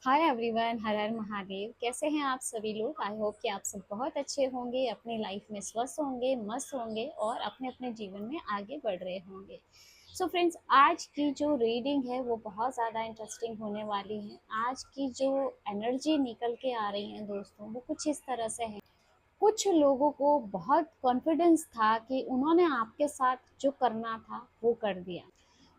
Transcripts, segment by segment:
Hi everyone, हर हर महादेव। कैसे हैं आप सभी लोग? आई होप कि आप सब बहुत अच्छे होंगे, अपनी लाइफ में स्वस्थ होंगे, मस्त होंगे और अपने अपने जीवन में आगे बढ़ रहे होंगे। सो फ्रेंड्स, आज की जो रीडिंग है वो बहुत ज़्यादा इंटरेस्टिंग होने वाली है। आज की जो एनर्जी निकल के आ रही है दोस्तों, वो कुछ इस तरह से है। कुछ लोगों को बहुत कॉन्फिडेंस था कि उन्होंने आपके साथ जो करना था वो कर दिया।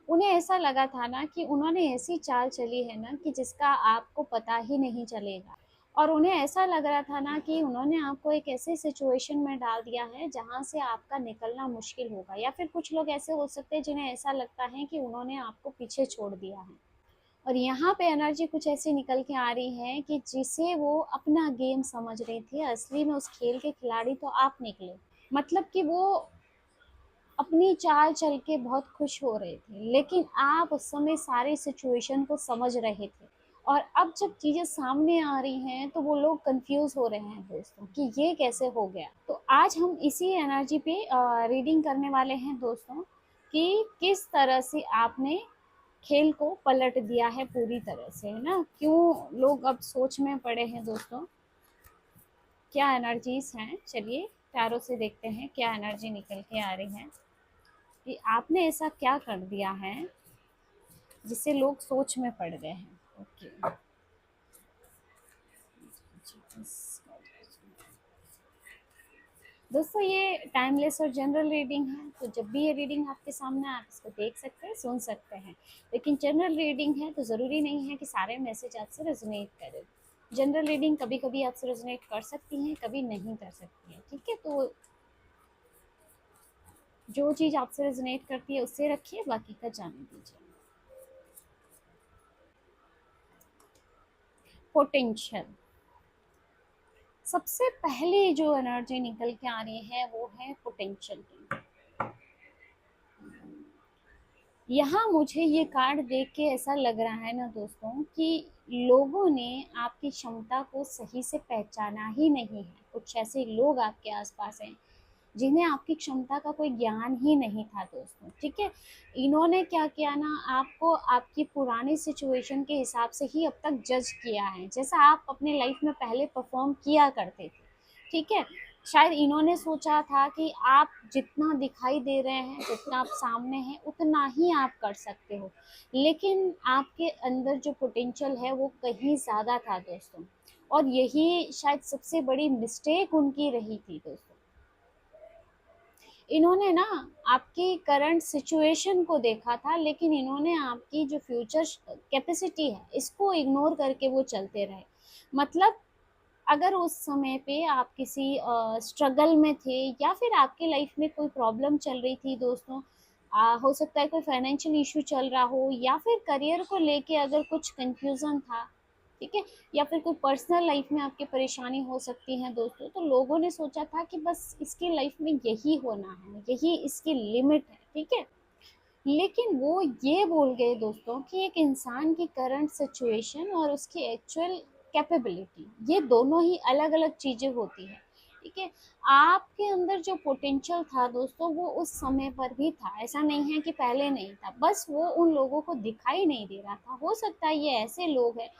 उन्हें ऐसा लगा था ना कि उन्होंने ऐसी चाल चली है ना कि जिसका आपको पता ही नहीं चलेगा। और उन्हें ऐसा लग रहा था ना कि उन्होंने आपको एक ऐसे सिचुएशन में डाल दिया है जहाँ से आपका निकलना मुश्किल होगा। या फिर कुछ लोग ऐसे हो सकते हैं जिन्हें ऐसा लगता है कि उन्होंने आपको पीछे छोड़ दिया है। और यहाँ पे एनर्जी कुछ ऐसी निकल के आ रही है कि जिसे वो अपना गेम समझ रहे थे, असली में उस खेल के खिलाड़ी तो आप निकले। मतलब कि वो अपनी चाल चल के बहुत खुश हो रहे थे, लेकिन आप उस समय सारी सिचुएशन को समझ रहे थे। और अब जब चीज़ें सामने आ रही हैं तो वो लोग कंफ्यूज हो रहे हैं दोस्तों कि ये कैसे हो गया। तो आज हम इसी एनर्जी पे रीडिंग करने वाले हैं दोस्तों कि किस तरह से आपने खेल को पलट दिया है पूरी तरह से, है ना। क्यों लोग अब सोच में पड़े हैं दोस्तों, क्या एनर्जीज हैं। चलिए टैरो से देखते हैं क्या एनर्जी निकल के आ रही है कि आपने ऐसा क्या कर दिया है जिससे लोग सोच में पड़ गए हैं। ओके, दोस्तों ये टाइमलेस और जनरल रीडिंग है, तो जब भी ये रीडिंग आपके सामने आप इसको देख सकते हैं, सुन सकते हैं। लेकिन जनरल रीडिंग है तो ज़रूरी नहीं है कि सारे मैसेज आपसे रेजोनेट करें। जनरल रीडिंग कभी कभी आपसे रेजोनेट कर सकती हैं, कभी नहीं कर सकती है। ठीक है, तो जो चीज़ आपसे रेजोनेट करती है उससे रखिए, बाकी का जाने दीजिए। पोटेंशियल, सबसे पहले जो एनर्जी निकल के आ रही है वो है पोटेंशियल की। यहाँ मुझे ये कार्ड देख के ऐसा लग रहा है ना दोस्तों कि लोगों ने आपकी क्षमता को सही से पहचाना ही नहीं है। कुछ ऐसे लोग आपके आसपास हैं जिन्हें आपकी क्षमता का कोई ज्ञान ही नहीं था दोस्तों। ठीक है, इन्होंने क्या किया ना, आपको आपकी पुरानी सिचुएशन के हिसाब से ही अब तक जज किया है, जैसा आप अपने लाइफ में पहले परफॉर्म किया करते थे। ठीक है, शायद इन्होंने सोचा था कि आप जितना दिखाई दे रहे हैं, जितना आप सामने हैं, उतना ही आप कर सकते हो। लेकिन आपके अंदर जो पोटेंशियल है वो कहीं ज़्यादा था दोस्तों। और यही शायद सबसे बड़ी मिस्टेक उनकी रही थी दोस्तों। इन्होंने ना आपकी करंट सिचुएशन को देखा था, लेकिन इन्होंने आपकी जो फ्यूचर कैपेसिटी है इसको इग्नोर करके वो चलते रहे। मतलब अगर उस समय पे आप किसी स्ट्रगल में थे या फिर आपकी लाइफ में कोई प्रॉब्लम चल रही थी दोस्तों, हो सकता है कोई फाइनेंशियल इशू चल रहा हो या फिर करियर को लेके अगर कुछ कंफ्यूजन था। ठीक है, या फिर कोई पर्सनल लाइफ में आपकी परेशानी हो सकती है दोस्तों, तो लोगों ने सोचा था कि बस इसकी लाइफ में यही होना है, यही इसकी लिमिट है। ठीक है, लेकिन वो ये बोल गए दोस्तों कि एक इंसान की करंट सिचुएशन और उसकी एक्चुअल कैपेबिलिटी, ये दोनों ही अलग अलग चीज़ें होती हैं। ठीक है, आपके अंदर जो पोटेंशियल था दोस्तों वो उस समय पर भी था, ऐसा नहीं है कि पहले नहीं था, बस वो उन लोगों को दिखाई नहीं दे रहा था। हो सकता है ये ऐसे लोग हैं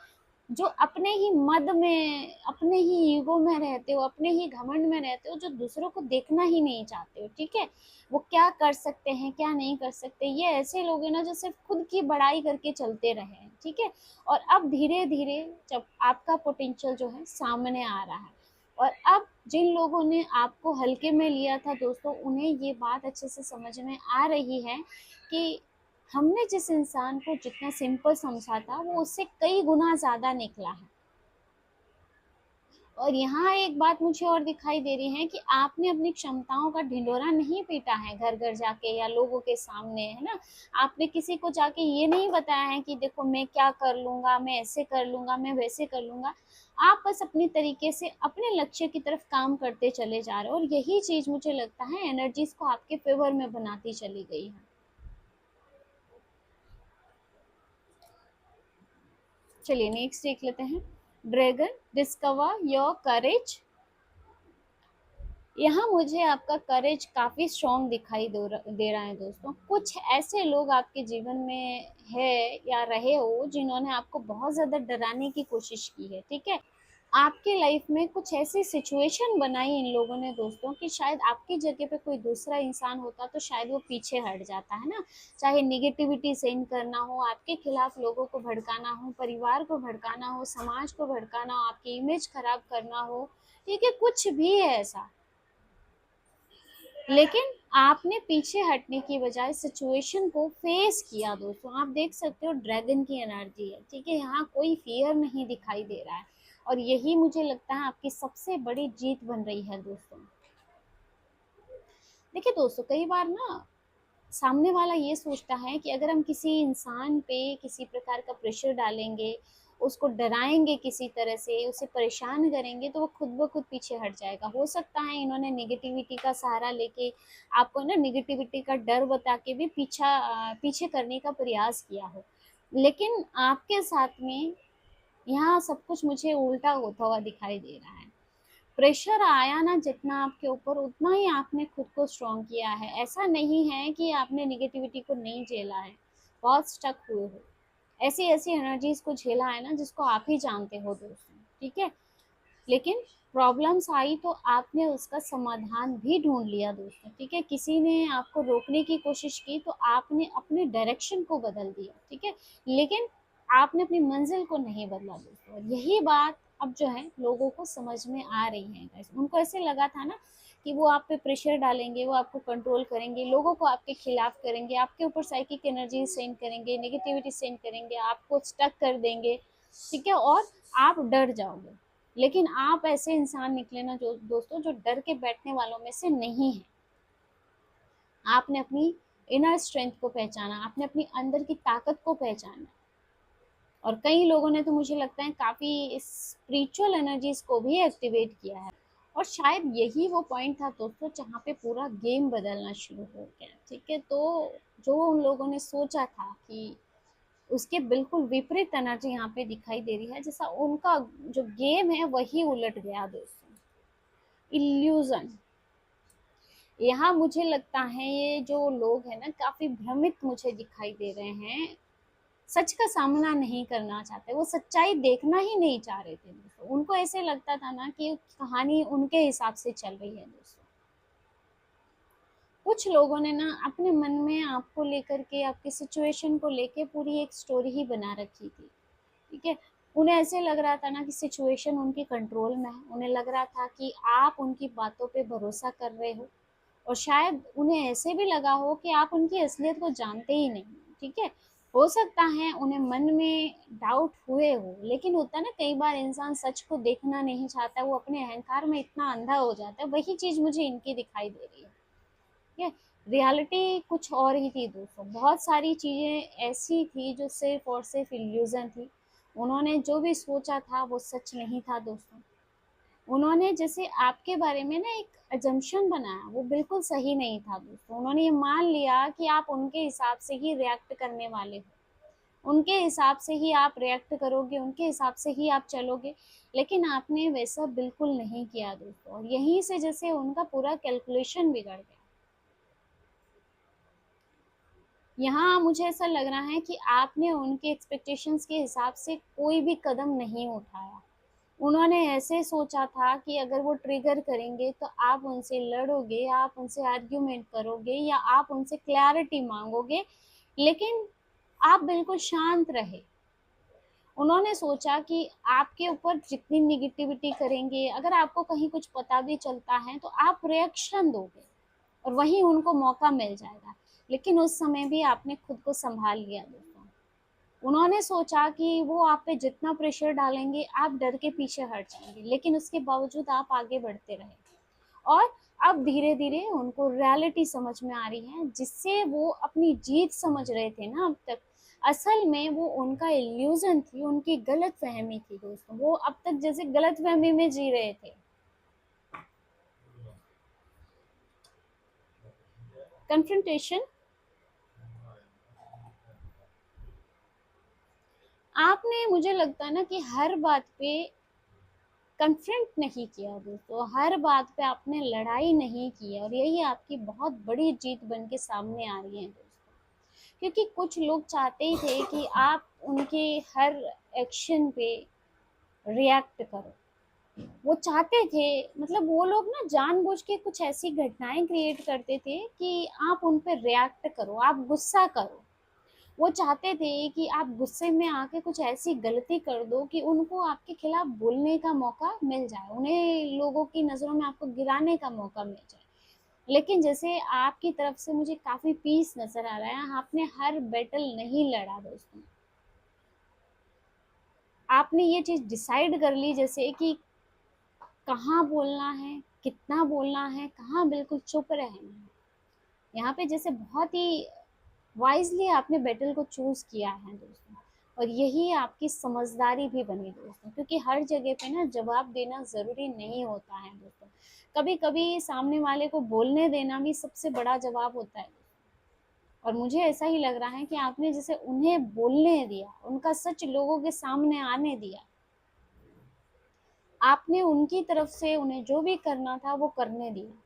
जो अपने ही मद में, अपने ही ईगो में रहते हो, अपने ही घमंड में रहते हो, जो दूसरों को देखना ही नहीं चाहते हो। ठीक है, वो क्या कर सकते हैं क्या नहीं कर सकते, ये ऐसे लोग हैं ना जो सिर्फ खुद की बड़ाई करके चलते रहे हैं। ठीक है, और अब धीरे धीरे जब आपका पोटेंशियल जो है सामने आ रहा है, और अब जिन लोगों ने आपको हल्के में लिया था दोस्तों, उन्हें ये बात अच्छे से समझ में आ रही है कि हमने जिस इंसान को जितना सिंपल समझा था वो उससे कई गुना ज़्यादा निकला है। और यहाँ एक बात मुझे और दिखाई दे रही है कि आपने अपनी क्षमताओं का ढिंढोरा नहीं पीटा है घर घर जाके या लोगों के सामने, है ना। आपने किसी को जाके ये नहीं बताया है कि देखो मैं क्या कर लूँगा, मैं ऐसे कर लूँगा, मैं वैसे कर लूँगा। आप बस अपनी तरीके से अपने लक्ष्य की तरफ काम करते चले जा रहे हो, और यही चीज़ मुझे लगता है एनर्जीज को आपके फेवर में बनाती चली गई है। चलिए नेक्स्ट देख लेते हैं। ड्रैगन, डिस्कवर योर करेज। यहाँ मुझे आपका करेज काफ़ी स्ट्रॉन्ग दिखाई दे रहा है दोस्तों। कुछ ऐसे लोग आपके जीवन में है या रहे हो जिन्होंने आपको बहुत ज़्यादा डराने की कोशिश की है, ठीक है? आपके लाइफ में कुछ ऐसी सिचुएशन बनाई इन लोगों ने दोस्तों कि शायद आपकी जगह पे कोई दूसरा इंसान होता तो शायद वो पीछे हट जाता, है ना? चाहे नेगेटिविटी सेंड करना हो, आपके खिलाफ लोगों को भड़काना हो, परिवार को भड़काना हो, समाज को भड़काना हो, आपकी इमेज खराब करना हो, ठीक है? कुछ भी है ऐसा, लेकिन आपने पीछे हटने की बजाय सिचुएशन को फेस किया दोस्तों। आप देख सकते हो ड्रैगन की एनर्जी है, ठीक है? यहाँ कोई फियर नहीं दिखाई दे रहा है, और यही मुझे लगता है आपकी सबसे बड़ी जीत बन रही है दोस्तों। देखिए दोस्तों, कई बार ना सामने वाला ये सोचता है कि अगर हम किसी इंसान पे किसी प्रकार का प्रेशर डालेंगे, उसको डराएंगे, किसी तरह से उसे परेशान करेंगे, तो वो खुद ब खुद पीछे हट जाएगा। हो सकता है इन्होंने नेगेटिविटी का सहारा लेके आपको ना नेगेटिविटी का डर बता के भी पीछे करने का प्रयास किया हो, लेकिन आपके साथ में यहाँ सब कुछ मुझे उल्टा होता हुआ दिखाई दे रहा है। प्रेशर आया ना जितना आपके ऊपर, उतना ही आपने खुद को स्ट्रॉन्ग किया है। ऐसा नहीं है कि आपने नेगेटिविटी को नहीं झेला है, बहुत स्टक हुए हो, ऐसी ऐसी एनर्जीज को झेला है ना जिसको आप ही जानते हो दोस्तों, ठीक है? लेकिन प्रॉब्लम्स आई तो आपने उसका समाधान भी ढूंढ लिया दोस्तों, ठीक है? किसी ने आपको रोकने की कोशिश की तो आपने अपने डायरेक्शन को बदल दिया, ठीक है? लेकिन आपने अपनी मंजिल को नहीं बदला दोस्तों, और यही बात अब जो है लोगों को समझ में आ रही है guys। उनको ऐसे लगा था ना कि वो आप पे प्रेशर डालेंगे, वो आपको कंट्रोल करेंगे, लोगों को आपके खिलाफ करेंगे, आपके ऊपर साइकिक एनर्जी सेंड करेंगे, नेगेटिविटी सेंड करेंगे, आपको स्टक कर देंगे, ठीक है? और आप डर जाओगे। लेकिन आप ऐसे इंसान निकले ना जो दोस्तों, जो डर के बैठने वालों में से नहीं है। आपने अपनी इनर स्ट्रेंथ को पहचाना, आपने अपनी अंदर की ताकत को पहचाना, और कई लोगों ने तो मुझे लगता है काफ़ी स्पिरिचुअल एनर्जीज को भी एक्टिवेट किया है। और शायद यही वो पॉइंट था दोस्तों जहाँ पे पूरा गेम बदलना शुरू हो गया, ठीक है? तो जो उन लोगों ने सोचा था कि उसके बिल्कुल विपरीत एनर्जी यहाँ पे दिखाई दे रही है, जैसा उनका जो गेम है वही उलट गया दोस्तों। इल्यूजन, यहाँ मुझे लगता है ये जो लोग हैं ना काफी भ्रमित मुझे दिखाई दे रहे हैं, सच का सामना नहीं करना चाहते, वो सच्चाई देखना ही नहीं चाह रहे थे दोस्तों। उनको ऐसे लगता था ना कि कहानी उनके हिसाब से चल रही है दोस्तों। कुछ लोगों ने ना अपने मन में आपको लेकर के, आपकी सिचुएशन को लेके पूरी एक स्टोरी ही बना रखी थी, ठीक है? उन्हें ऐसे लग रहा था ना कि सिचुएशन उनके कंट्रोल में है, उन्हें लग रहा था कि आप उनकी बातों पे भरोसा कर रहे हो, और शायद उन्हें ऐसे भी लगा हो कि आप उनकी असलियत को जानते ही नहीं, ठीक है? हो सकता है उन्हें मन में डाउट हुए हो, लेकिन होता है ना कई बार इंसान सच को देखना नहीं चाहता, वो अपने अहंकार में इतना अंधा हो जाता है। वही चीज मुझे इनकी दिखाई दे रही है, ठीक है? रियलिटी कुछ और ही थी दोस्तों, बहुत सारी चीजें ऐसी थी जो सिर्फ और सिर्फ इल्यूजन थी। उन्होंने जो भी सोचा था वो सच नहीं था दोस्तों। उन्होंने जैसे आपके बारे में ना एक अजम्पशन बनाया, वो बिल्कुल सही नहीं था दोस्तों। उन्होंने ये मान लिया कि आप उनके हिसाब से ही रिएक्ट करने वाले हो, उनके हिसाब से ही आप रिएक्ट करोगे, उनके हिसाब से ही आप चलोगे। लेकिन आपने वैसा बिल्कुल नहीं किया दोस्तों, और यहीं से जैसे उनका पूरा कैलकुलेशन बिगड़ गया। यहाँ मुझे ऐसा लग रहा है कि आपने उनके एक्सपेक्टेशंस के हिसाब से कोई भी कदम नहीं उठाया। उन्होंने ऐसे सोचा था कि अगर वो ट्रिगर करेंगे तो आप उनसे लड़ोगे, आप उनसे आर्ग्यूमेंट करोगे, या आप उनसे क्लैरिटी मांगोगे, लेकिन आप बिल्कुल शांत रहे। उन्होंने सोचा कि आपके ऊपर जितनी निगेटिविटी करेंगे, अगर आपको कहीं कुछ पता भी चलता है तो आप रिएक्शन दोगे, और वहीं उनको मौका मिल जाएगा। लेकिन उस समय भी आपने खुद को संभाल लिया दोस्तों। उन्होंने सोचा कि वो आप पे जितना प्रेशर डालेंगे आप डर के पीछे हट जाएंगे, लेकिन उसके बावजूद आप आगे बढ़ते रहे। और अब धीरे धीरे उनको रियलिटी समझ में आ रही है, जिससे वो अपनी जीत समझ रहे थे ना अब तक, असल में वो उनका इल्यूजन थी, उनकी गलत फहमी थी दोस्तों। वो अब तक जैसे गलत फहमी में जी रहे थे। कन्फ्रंटेशन, आपने मुझे लगता है ना कि हर बात पे कन्फ्रंट नहीं किया दोस्तों, हर बात पे आपने लड़ाई नहीं की है, और यही आपकी बहुत बड़ी जीत बन के सामने आ रही है दोस्तों। क्योंकि कुछ लोग चाहते ही थे कि आप उनके हर एक्शन पे रिएक्ट करो। वो चाहते थे, मतलब वो लोग ना जानबूझ के कुछ ऐसी घटनाएं क्रिएट करते थे कि आप उन पे रिएक्ट करो, आप गुस्सा करो। वो चाहते थे कि आप गुस्से में आके कुछ ऐसी गलती कर दो कि उनको आपके खिलाफ बोलने का मौका मिल जाए, उन्हें लोगों की नज़रों में आपको गिराने का मौका मिल जाए। लेकिन जैसे आपकी तरफ से मुझे काफ़ी पीस नज़र आ रहा है, आपने हर बैटल नहीं लड़ा दोस्तों। आपने ये चीज़ डिसाइड कर ली जैसे कि कहाँ बोलना है, कितना बोलना है, कहाँ बिल्कुल चुप रहना है। यहाँ पे जैसे बहुत ही वाइजली आपने बैटल को चूज़ किया है दोस्तों, और यही आपकी समझदारी भी बनी दोस्तों, क्योंकि हर जगह पे ना जवाब देना ज़रूरी नहीं होता है दोस्तों। कभी कभी सामने वाले को बोलने देना भी सबसे बड़ा जवाब होता है। और मुझे ऐसा ही लग रहा है कि आपने जैसे उन्हें बोलने दिया, उनका सच लोगों के सामने आने दिया, आपने उनकी तरफ से उन्हें जो भी करना था वो करने दिया।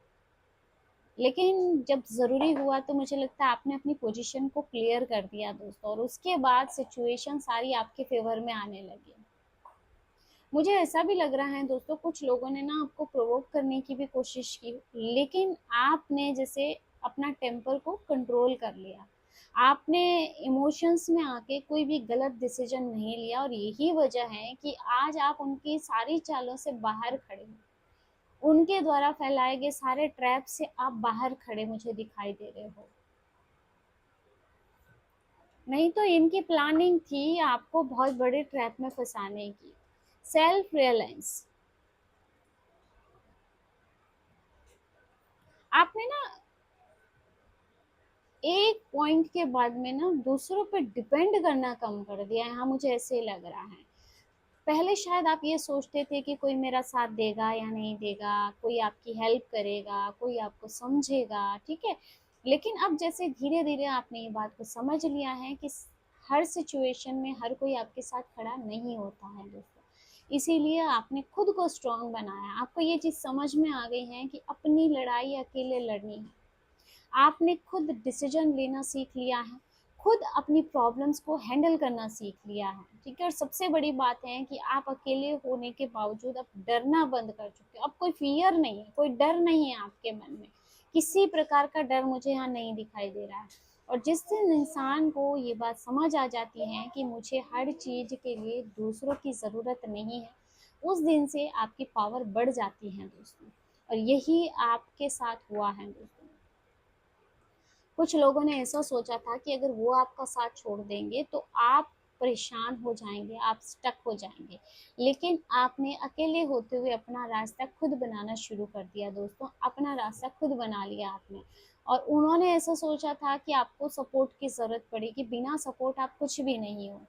लेकिन जब ज़रूरी हुआ तो मुझे लगता है आपने अपनी पोजीशन को क्लियर कर दिया दोस्तों, और उसके बाद सिचुएशन सारी आपके फेवर में आने लगी। मुझे ऐसा भी लग रहा है दोस्तों, कुछ लोगों ने ना आपको प्रोवोक करने की भी कोशिश की, लेकिन आपने जैसे अपना टेम्पर को कंट्रोल कर लिया। आपने इमोशंस में आके कोई भी गलत डिसीजन नहीं लिया, और यही वजह है कि आज आप उनकी सारी चालों से बाहर खड़े हो। उनके द्वारा फैलाए गए सारे ट्रैप से आप बाहर खड़े मुझे दिखाई दे रहे हो। नहीं तो इनकी प्लानिंग थी आपको बहुत बड़े ट्रैप में फंसाने की। सेल्फ रियलाइज, आपने ना एक पॉइंट के बाद में ना दूसरों पे डिपेंड करना कम कर दिया है। हाँ, मुझे ऐसे लग रहा है। पहले शायद आप ये सोचते थे कि कोई मेरा साथ देगा या नहीं देगा, कोई आपकी हेल्प करेगा, कोई आपको समझेगा, ठीक है। लेकिन अब जैसे धीरे धीरे आपने ये बात को समझ लिया है कि हर सिचुएशन में हर कोई आपके साथ खड़ा नहीं होता है दोस्तों। इसीलिए आपने खुद को स्ट्रांग बनाया, आपको ये चीज़ समझ में आ गई है कि अपनी लड़ाई अकेले लड़नी है। आपने खुद डिसीजन लेना सीख लिया है, खुद अपनी प्रॉब्लम्स को हैंडल करना सीख लिया है, ठीक है। और सबसे बड़ी बात है कि आप अकेले होने के बावजूद अब डरना बंद कर चुके हो। अब कोई फियर नहीं है, कोई डर नहीं है आपके मन में, किसी प्रकार का डर मुझे यहाँ नहीं दिखाई दे रहा है। और जिस दिन इंसान को ये बात समझ आ जाती है कि मुझे हर चीज़ के लिए दूसरों की ज़रूरत नहीं है, उस दिन से आपकी पावर बढ़ जाती है दोस्तों। और यही आपके साथ हुआ है दोस्तों। कुछ लोगों ने ऐसा सोचा था कि अगर वो आपका साथ छोड़ देंगे तो आप परेशान हो जाएंगे, आप स्टक हो जाएंगे। लेकिन आपने अकेले होते हुए अपना रास्ता खुद बनाना शुरू कर दिया दोस्तों, अपना रास्ता खुद बना लिया आपने। और उन्होंने ऐसा सोचा था कि आपको सपोर्ट की ज़रूरत पड़ेगी, बिना सपोर्ट आप कुछ भी नहीं हो।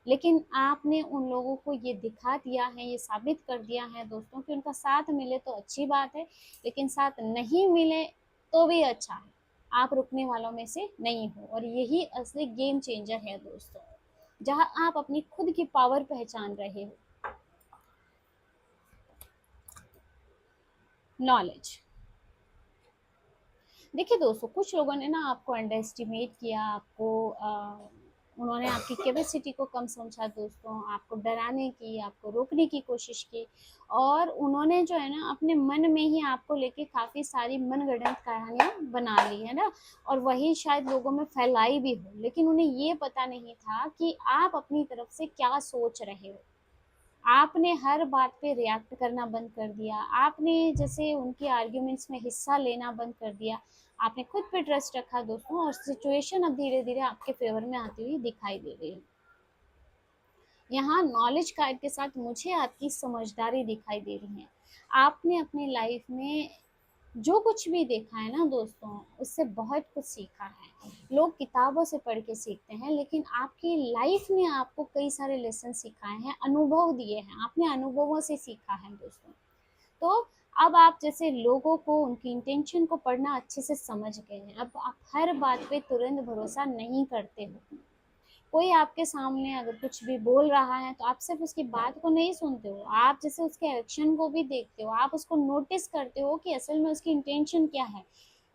लेकिन आपने उन लोगों को ये दिखा दिया है, ये साबित कर दिया है दोस्तों कि उनका साथ मिले तो अच्छी बात है, लेकिन साथ नहीं मिले तो भी अच्छा है। आप रुकने वालों में से नहीं हो, और यही असली गेम चेंजर है दोस्तों, जहां आप अपनी खुद की पावर पहचान रहे हो। नॉलेज, देखिए दोस्तों, कुछ लोगों ने ना आपको अंडर एस्टिमेट किया, आपको उन्होंने आपकी कैपेसिटी को कम समझा दोस्तों, आपको डराने की, आपको रोकने की कोशिश की। और उन्होंने जो है ना अपने मन में ही आपको लेके काफ़ी सारी मनगढ़ंत कहानियाँ बना ली है ना, और वही शायद लोगों में फैलाई भी हो। लेकिन उन्हें ये पता नहीं था कि आप अपनी तरफ से क्या सोच रहे हो। आपने हर बात पे रिएक्ट करना बंद कर दिया, आपने जैसे उनकी आर्ग्यूमेंट्स में हिस्सा लेना बंद कर दिया। आपने खुद पे ट्रस्ट रखा दोस्तों, और सिचुएशन अब धीरे धीरे आपके फेवर में आती हुई दिखाई दे रही है। यहाँ नॉलेज कार्ड के साथ मुझे आपकी समझदारी दिखाई दे रही है। आपने अपनी लाइफ में जो कुछ भी देखा है ना दोस्तों, उससे बहुत कुछ सीखा है। लोग किताबों से पढ़ के सीखते हैं, लेकिन आपकी लाइफ ने आपको कई सारे लेसन सिखाए हैं, अनुभव दिए हैं, आपने अनुभवों से सीखा है दोस्तों। तो अब आप जैसे लोगों को, उनकी इंटेंशन को पढ़ना अच्छे से समझ गए हैं। अब आप हर बात पे तुरंत भरोसा नहीं करते हो, कोई आपके सामने अगर कुछ भी बोल रहा है तो आप सिर्फ उसकी बात को नहीं सुनते हो, आप जैसे उसके एक्शन को भी देखते हो, आप उसको नोटिस करते हो कि असल में उसकी इंटेंशन क्या है।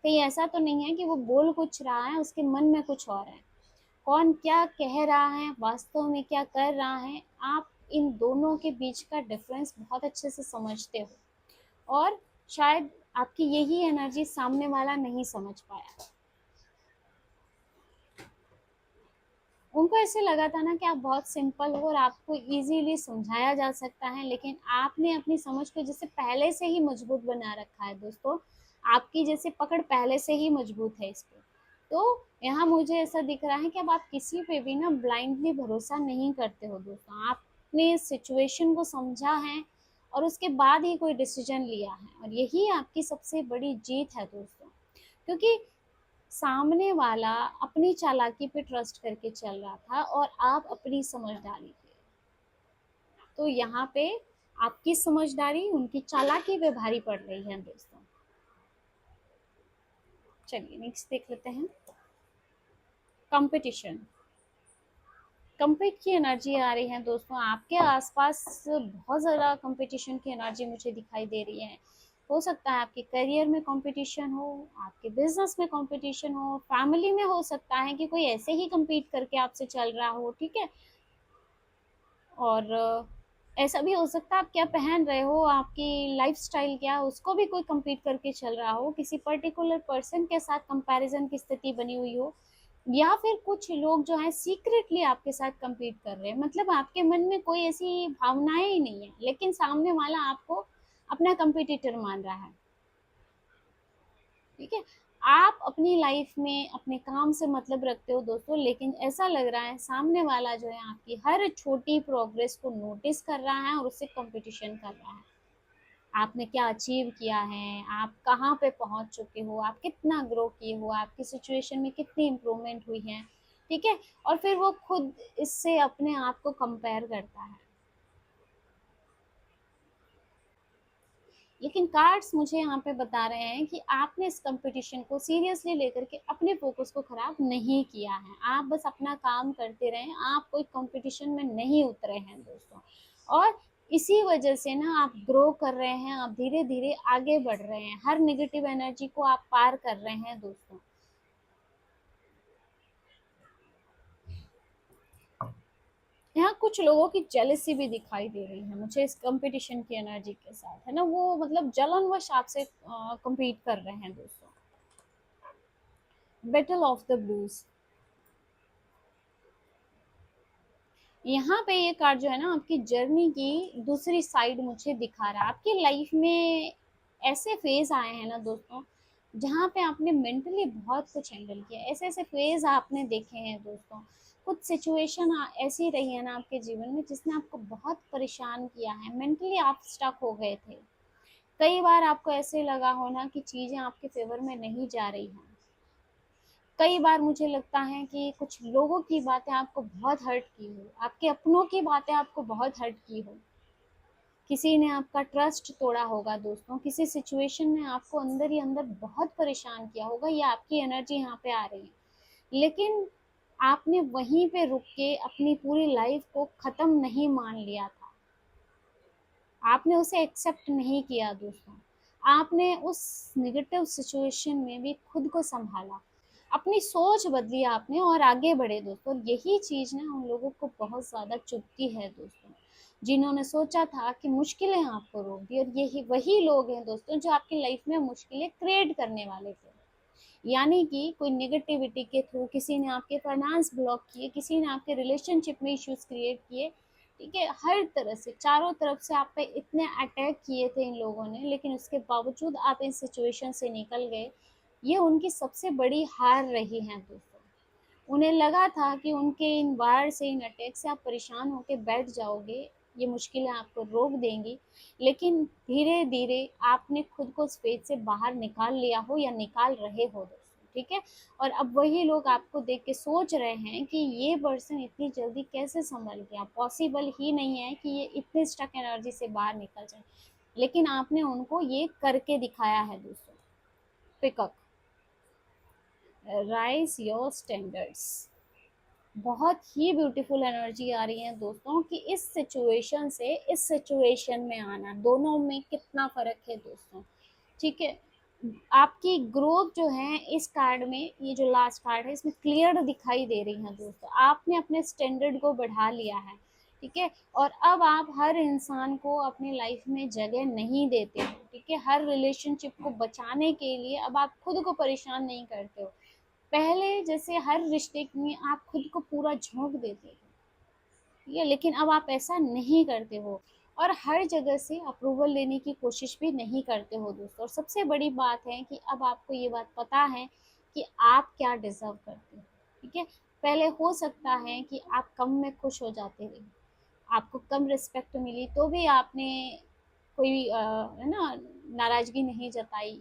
कहीं ऐसा तो नहीं है कि वो बोल कुछ रहा है उसके मन में कुछ और है। कौन क्या कह रहा है, वास्तव में क्या कर रहा है, आप इन दोनों के बीच का डिफरेंस बहुत अच्छे से समझते हो। और शायद आपकी यही एनर्जी सामने वाला नहीं समझ पाया। उनको ऐसे लगा था ना कि आप बहुत सिंपल हो और आपको इजीली समझाया जा सकता है, लेकिन आपने अपनी समझ को जैसे पहले से ही मजबूत बना रखा है दोस्तों। आपकी जैसे पकड़ पहले से ही मजबूत है इस पे। तो यहाँ मुझे ऐसा दिख रहा है कि अब आप किसी पे भी ना ब्लाइंडली भरोसा नहीं करते हो दोस्तों। आपने सिचुएशन को समझा है और उसके बाद ही कोई डिसीजन लिया है, और यही आपकी सबसे बड़ी जीत है दोस्तों। क्योंकि सामने वाला अपनी चालाकी पे ट्रस्ट करके चल रहा था और आप अपनी समझदारी पे। तो यहाँ पे आपकी समझदारी उनकी चालाकी पे भारी पड़ रही है दोस्तों। चलिए नेक्स्ट देख लेते हैं। कंपटीशन। कंपीट की एनर्जी आ रही है दोस्तों। आपके आसपास बहुत ज़्यादा कंपटीशन की एनर्जी मुझे दिखाई दे रही है। हो सकता है आपके करियर में कंपटीशन हो, आपके बिजनेस में कंपटीशन हो, फैमिली में हो सकता है कि कोई ऐसे ही compete करके आपसे चल रहा हो, ठीक है। और ऐसा भी हो सकता है आप क्या पहन रहे हो, आपकी लाइफस्टाइल क्या है, उसको भी कोई compete करके चल रहा हो, किसी पर्टिकुलर पर्सन के साथ कंपैरिजन की स्थिति बनी हुई हो, या फिर कुछ लोग जो है सीक्रेटली आपके साथ compete कर रहे हैं। मतलब आपके मन में कोई ऐसी भावनाएं ही नहीं है, लेकिन सामने वाला आपको अपना कंपिटिटर मान रहा है, ठीक है। आप अपनी लाइफ में अपने काम से मतलब रखते हो दोस्तों, लेकिन ऐसा लग रहा है सामने वाला जो है आपकी हर छोटी प्रोग्रेस को नोटिस कर रहा है और उससे कंपटीशन कर रहा है। आपने क्या अचीव किया है, आप कहाँ पे पहुंच चुके हो, आप कितना ग्रो किए हो, आपकी सिचुएशन में कितनी इम्प्रूवमेंट हुई है, ठीक है। और फिर वो खुद इससे अपने आप को कंपेयर करता है। लेकिन कार्ड्स मुझे यहाँ पे बता रहे हैं कि आपने इस कंपटीशन को सीरियसली लेकर के अपने फोकस को खराब नहीं किया है। आप बस अपना काम करते रहें, आप कोई कंपटीशन में नहीं उतरे हैं दोस्तों। और इसी वजह से ना आप ग्रो कर रहे हैं, आप धीरे धीरे आगे बढ़ रहे हैं, हर नेगेटिव एनर्जी को आप पार कर रहे हैं दोस्तों। यहाँ कुछ लोगों की जेलसी भी दिखाई दे रही है मुझे इस कंपटीशन की एनर्जी के साथ, है ना। वो मतलब जलनवश आपसे compete कर रहे हैं दोस्तों। Battle of the blues. यहाँ पे ये कार्ड जो है ना आपकी जर्नी की दूसरी साइड मुझे दिखा रहा है। आपकी लाइफ में ऐसे फेज आए हैं ना दोस्तों, जहाँ पे आपने मेंटली बहुत कुछ हैंडल किया। ऐसे ऐसे फेज आपने देखे हैं दोस्तों। कुछ सिचुएशन ऐसी रही है ना आपके जीवन में जिसने आपको बहुत परेशान किया है, मेंटली आप स्टक हो गए थे। कई बार आपको ऐसे लगा हो ना कि चीज़ें आपके फेवर में नहीं जा रही हैं। कई बार मुझे लगता है कि कुछ लोगों की बातें आपको बहुत हर्ट की हो, आपके अपनों की बातें आपको बहुत हर्ट की हो। किसी ने आपका ट्रस्ट तोड़ा होगा दोस्तों, किसी सिचुएशन ने आपको अंदर ही अंदर बहुत परेशान किया होगा, या आपकी एनर्जी यहाँ पे आ रही है। लेकिन आपने वहीं पे रुक के अपनी पूरी लाइफ को ख़त्म नहीं मान लिया था। आपने उसे एक्सेप्ट नहीं किया दोस्तों। आपने उस नेगेटिव सिचुएशन में भी खुद को संभाला, अपनी सोच बदली आपने और आगे बढ़े दोस्तों। यही चीज़ ना उन लोगों को बहुत ज़्यादा चुभती है दोस्तों, जिन्होंने सोचा था कि मुश्किलें आपको रोक दी। और यही वही लोग हैं दोस्तों जो आपकी लाइफ में मुश्किलें क्रिएट करने वाले थे। यानी कि कोई नेगेटिविटी के थ्रू किसी ने आपके फाइनेंस ब्लॉक किए, किसी ने आपके रिलेशनशिप में इश्यूज क्रिएट किए, ठीक है। हर तरह से चारों तरफ से आप पे इतने अटैक किए थे इन लोगों ने, लेकिन उसके बावजूद आप इस सिचुएशन से निकल गए। ये उनकी सबसे बड़ी हार रही है दोस्तों। उन्हें लगा था कि उनके इन वार से, इन अटैक से आप परेशान होकर बैठ जाओगे, ये मुश्किलें आपको रोक देंगी। लेकिन धीरे धीरे आपने खुद को इस फेज से बाहर निकाल लिया हो या निकाल रहे हो दोस्तों, ठीक है। और अब वही लोग आपको देख के सोच रहे हैं कि ये पर्सन इतनी जल्दी कैसे संभल गया, पॉसिबल ही नहीं है कि ये इतनी स्टक एनर्जी से बाहर निकल जाए। लेकिन आपने उनको ये करके दिखाया है दोस्तों। Pickup, rise your standards. बहुत ही ब्यूटीफुल एनर्जी आ रही है दोस्तों कि इस सिचुएशन से इस सिचुएशन में आना, दोनों में कितना फर्क है दोस्तों। ठीक है, आपकी ग्रोथ जो है इस कार्ड में, ये जो लास्ट कार्ड है इसमें क्लियर दिखाई दे रही है दोस्तों। आपने अपने स्टैंडर्ड को बढ़ा लिया है, ठीक है, और अब आप हर इंसान को अपनी लाइफ में जगह नहीं देते हो, ठीक है। हर रिलेशनशिप को बचाने के लिए अब आप खुद को परेशान नहीं करते हो। पहले जैसे हर रिश्ते में आप खुद को पूरा झोंक देते थे, ठीक है, लेकिन अब आप ऐसा नहीं करते हो और हर जगह से अप्रूवल लेने की कोशिश भी नहीं करते हो दोस्तों। और सबसे बड़ी बात है कि अब आपको ये बात पता है कि आप क्या डिजर्व करते हो, ठीक है। पहले हो सकता है कि आप कम में खुश हो जाते थे, आपको कम रिस्पेक्ट मिली तो भी आपने कोई है ना नाराजगी नहीं जताई,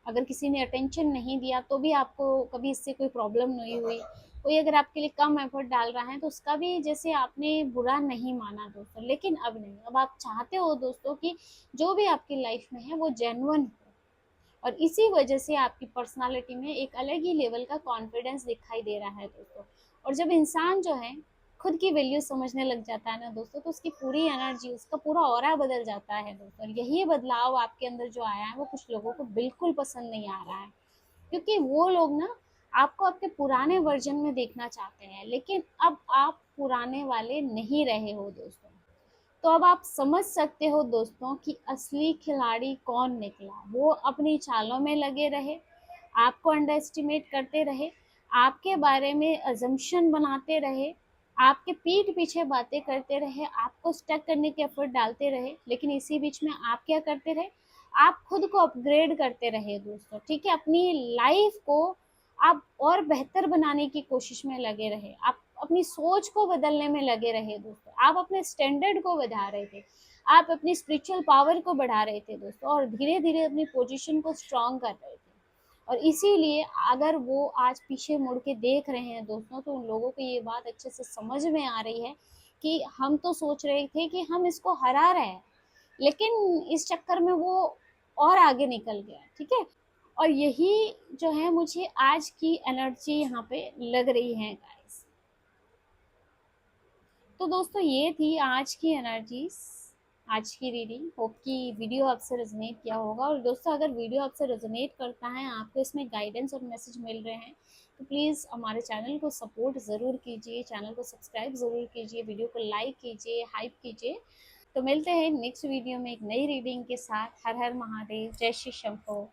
अगर किसी ने अटेंशन नहीं दिया तो भी आपको कभी इससे कोई प्रॉब्लम नहीं हुई। कोई अगर आपके लिए कम एफर्ट डाल रहा है तो उसका भी जैसे आपने बुरा नहीं माना दोस्तों। लेकिन अब नहीं, अब आप चाहते हो दोस्तों कि जो भी आपकी लाइफ में है वो जेन्युइन हो, और इसी वजह से आपकी पर्सनालिटी में एक अलग ही लेवल का कॉन्फिडेंस दिखाई दे रहा है दोस्तों। और जब इंसान जो है खुद की वैल्यू समझने लग जाता है ना दोस्तों, तो उसकी पूरी एनर्जी, उसका पूरा ऑरा बदल जाता है दोस्तों। यही बदलाव आपके अंदर जो आया है वो कुछ लोगों को बिल्कुल पसंद नहीं आ रहा है, क्योंकि वो लोग ना आपको आपके पुराने वर्जन में देखना चाहते हैं, लेकिन अब आप पुराने वाले नहीं रहे हो दोस्तों। तो अब आप समझ सकते हो दोस्तों कि असली खिलाड़ी कौन निकला। वो अपनी चालों में लगे रहे, आपको अंडर एस्टिमेट करते रहे, आपके बारे में अजम्पशन बनाते रहे, आपके पीठ पीछे बातें करते रहे, आपको स्टक करने के एफर्ट डालते रहे, लेकिन इसी बीच में आप क्या करते रहे, आप खुद को अपग्रेड करते रहे दोस्तों, ठीक है। अपनी लाइफ को आप और बेहतर बनाने की कोशिश में लगे रहे, आप अपनी सोच को बदलने में लगे रहे दोस्तों, आप अपने स्टैंडर्ड को बढ़ा रहे थे, आप अपनी स्पिरिचुअल पावर को बढ़ा रहे थे दोस्तों, और धीरे धीरे अपनी पोजीशन को स्ट्रांग कर रहे थे। और इसीलिए अगर वो आज पीछे मुड़ के देख रहे हैं दोस्तों, तो उन लोगों को ये बात अच्छे से समझ में आ रही है कि हम तो सोच रहे थे कि हम इसको हरा रहे हैं, लेकिन इस चक्कर में वो और आगे निकल गया, ठीक है। और यही जो है मुझे आज की एनर्जी यहाँ पे लग रही है गाइस। तो दोस्तों ये थी आज की एनर्जीज, आज की रीडिंग। होप कि वीडियो आपसे रेजोनेट किया होगा। और दोस्तों अगर वीडियो आपसे रेजोनेट करता है, आपको इसमें गाइडेंस और मैसेज मिल रहे हैं, तो प्लीज़ हमारे चैनल को सपोर्ट ज़रूर कीजिए, चैनल को सब्सक्राइब ज़रूर कीजिए, वीडियो को लाइक कीजिए, हाइप कीजिए। तो मिलते हैं नेक्स्ट वीडियो में एक नई रीडिंग के साथ। हर हर महादेव, जय श्री शंभो।